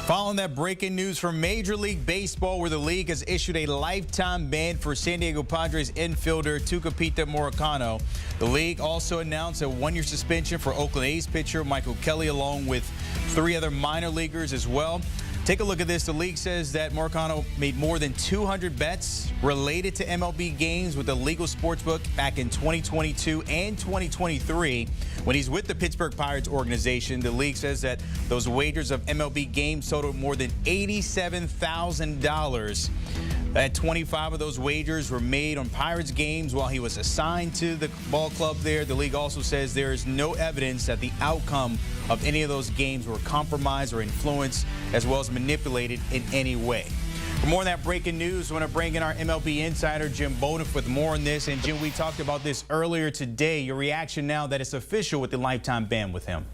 Following that breaking news from Major League Baseball, where the league has issued a lifetime ban for San Diego Padres infielder Tucupita Marcano. The league also announced a one-year suspension for Oakland A's pitcher Michael Kelly, along with 3 other minor leaguers as well. Take a look at this. The league says that Marcano made more than 200 bets related to MLB games with the legal sportsbook back in 2022 and 2023. When he's with the Pittsburgh Pirates organization, the league says that those wagers of MLB games totaled more than $87,000. That 25 of those wagers were made on Pirates games while he was assigned to the ball club there. The league also says there is no evidence that the outcome of any of those games were compromised or influenced, as well as manipulated in any way. For more on that breaking news, I want to bring in our MLB insider, Jim Bowden, with more on this. And Jim, we talked about this earlier today. Your reaction now that it's official with the lifetime ban with him?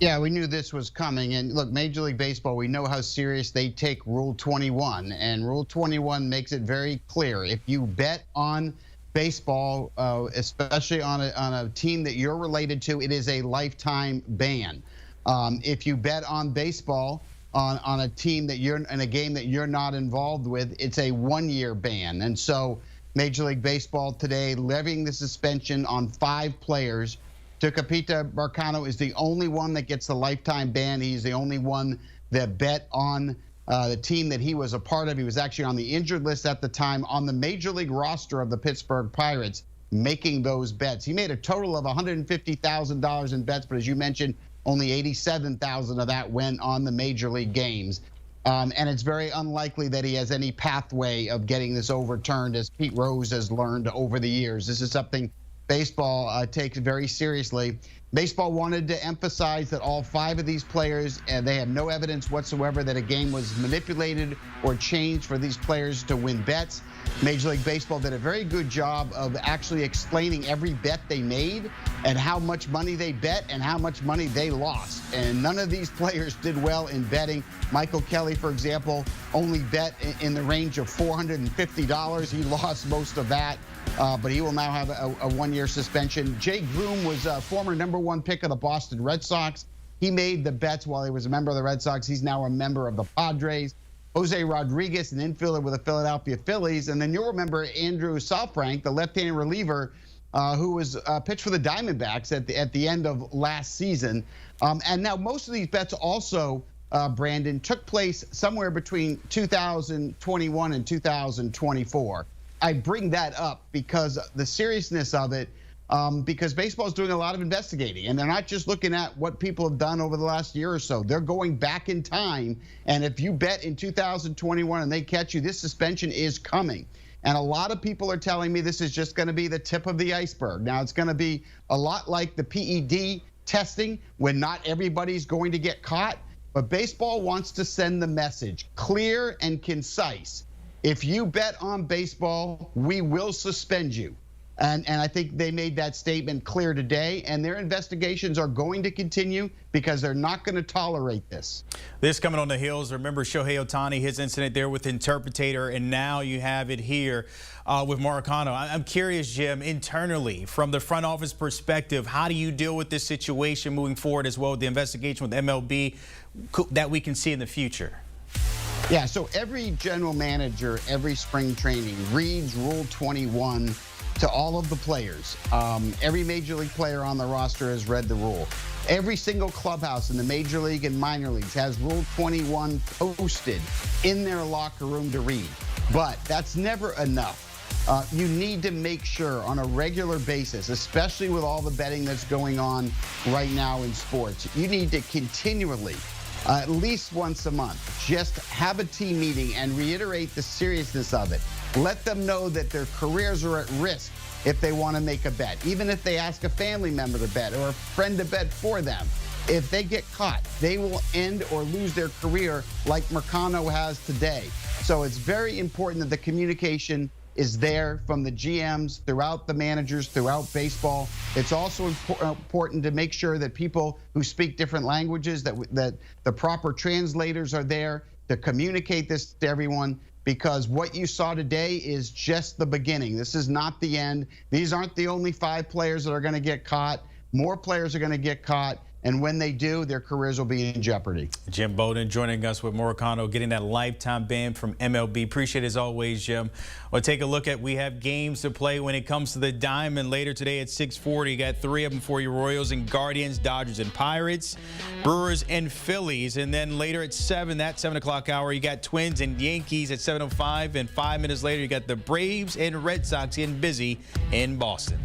Yeah, we knew this was coming. And look, Major League Baseball, we know how serious they take Rule 21. And Rule 21 makes it very clear. If you bet on baseball, especially on a team that you're related to, it is a lifetime ban. If you bet on baseball on a team that you're in a game that you're not involved with, it's a 1-year ban. And so Major League Baseball today levying the suspension on 5 players. Tucupita Marcano is the only one that gets the lifetime ban. He's the only one that bet on the team that he was a part of. He was actually on the injured list at the time on the Major League roster of the Pittsburgh Pirates, making those bets. He made a total of $150,000 in bets, but as you mentioned, only $87,000 of that went on the Major League games. And it's very unlikely that he has any pathway of getting this overturned, as Pete Rose has learned over the years. This is something baseball takes very seriously. Baseball wanted to emphasize that all 5 of these players, and they had no evidence whatsoever that a game was manipulated or changed for these players to win bets. Major League Baseball did a very good job of actually explaining every bet they made and how much money they bet and how much money they lost. And none of these players did well in betting. Michael Kelly, for example, only bet in the range of $450. He lost most of that. But he will now have a 1-year suspension. Jay Groom was a former #1 pick of the Boston Red Sox. He made the bets while he was a member of the Red Sox. He's now a member of the Padres. Jose Rodriguez, an infielder with the Philadelphia Phillies. And then you'll remember Andrew Saalfrank, the left-handed reliever who was pitched for the Diamondbacks at the end of last season. And now most of these bets also, Brandon, took place somewhere between 2021 and 2024. I bring that up because the seriousness of it, because baseball is doing a lot of investigating, and they're not just looking at what people have done over the last year or so. They're going back in time, and if you bet in 2021 and they catch you, this suspension is coming. And a lot of people are telling me this is just going to be the tip of the iceberg. Now, it's going to be a lot like the PED testing, when not everybody's going to get caught, but baseball wants to send the message, clear and concise. If you bet on baseball, we will suspend you. And I think they made that statement clear today, and their investigations are going to continue because they're not going to tolerate this. This coming on the heels, remember Shohei Ohtani, his incident there with the interpreter, and now you have it here with Marcano. I'm curious, Jim, internally, from the front office perspective, how do you deal with this situation moving forward, as well as the investigation with MLB that we can see in the future? Yeah, so every general manager, every spring training reads Rule 21 to all of the players. Every Major League player on the roster has read the rule. Every single clubhouse in the Major League and minor leagues has Rule 21 posted in their locker room to read. But that's never enough. You need to make sure on a regular basis, especially with all the betting that's going on right now in sports, you need to continually, at least once a month, just have a team meeting and reiterate the seriousness of it. Let them know that their careers are at risk if they want to make a bet, even if they ask a family member to bet or a friend to bet for them. If they get caught, they will end or lose their career like Marcano has today. So it's very important that the communication is there from the GMs, throughout the managers, throughout baseball. It's also important to make sure that people who speak different languages, that the proper translators are there to communicate this to everyone, because what you saw today is just the beginning. This is not the end. These aren't the only 5 players that are going to get caught. More players are going to get caught. And when they do, their careers will be in jeopardy. Jim Bowden joining us with Marcano, getting that lifetime ban from MLB. Appreciate it as always, Jim. We'll take a look at, we have games to play when it comes to the Diamond later today at 6:40. You got 3 of them for you: Royals and Guardians, Dodgers and Pirates, Brewers and Phillies. And then later at 7, that 7 o'clock hour, you got Twins and Yankees at 7:05. And 5 minutes later, you got the Braves and Red Sox getting busy in Boston.